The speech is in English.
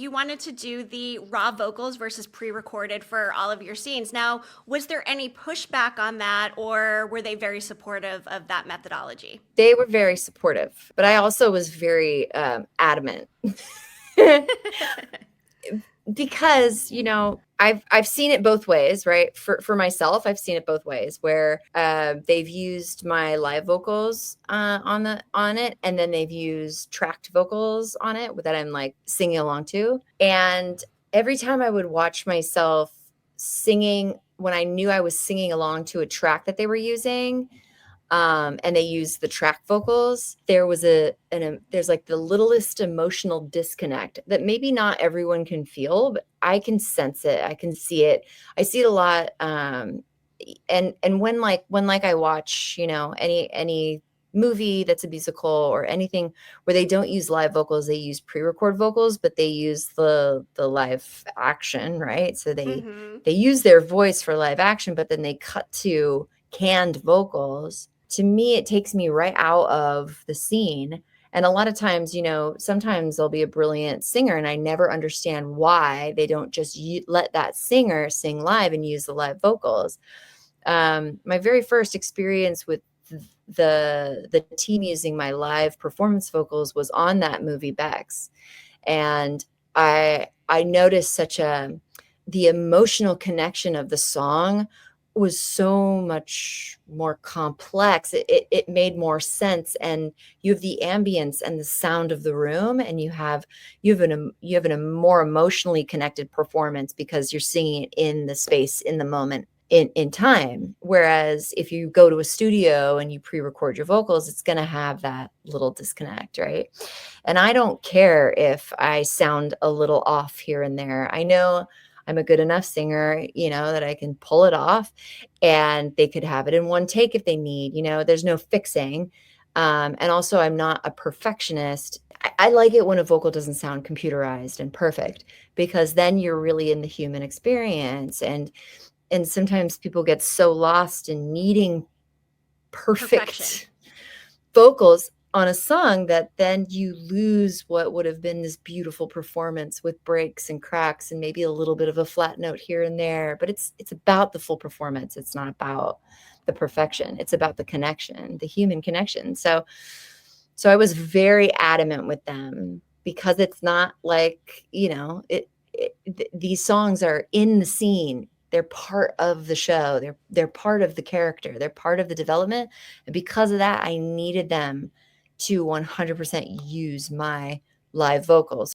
you wanted to do the raw vocals versus pre-recorded for all of your scenes. Now, was there any pushback on that, or were they very supportive of that methodology? They were very supportive, but I also was very adamant because, you know, I've seen it both ways, right? For myself, I've seen it both ways where they've used my live vocals on it, and then they've used tracked vocals on it that I'm like singing along to. And every time I would watch myself singing when I knew I was singing along to a track that they were using, and they used the track vocals, there was there's like the littlest emotional disconnect that maybe not everyone can feel, but I can sense it. I can see it. I see it a lot. And when I watch, you know, any movie that's a musical or anything where they don't use live vocals, they use pre-record vocals, but they use the live action, right? So Mm-hmm. they use their voice for live action, but then they cut to canned vocals. To me, it takes me right out of the scene. And a lot of times, you know, sometimes there'll be a brilliant singer and I never understand why they don't just let that singer sing live and use the live vocals. My very first experience with the team using my live performance vocals was on that movie Bex. And I noticed such a the emotional connection of the song was so much more complex. It made more sense, and you have the ambience and the sound of the room, and you have a more emotionally connected performance because you're singing it in the space, in the moment, in time. Whereas if you go to a studio and you pre-record your vocals, it's going to have that little disconnect, right? And I don't care if I sound a little off here and there. I know I'm a good enough singer, you know, that I can pull it off, and they could have it in one take if they need, you know, there's no fixing. And also, I'm not a perfectionist. I like it when a vocal doesn't sound computerized and perfect, because then you're really in the human experience. And sometimes people get so lost in needing Perfection. perfect vocals on a song that then you lose what would have been this beautiful performance with breaks and cracks and maybe a little bit of a flat note here and there. But it's about the full performance. It's not about the perfection. It's about the connection, the human connection. So I was very adamant with them, because it's not like, you know, these songs are in the scene. They're part of the show. They're part of the character. They're part of the development. And because of that, I needed them to 100% use my live vocals.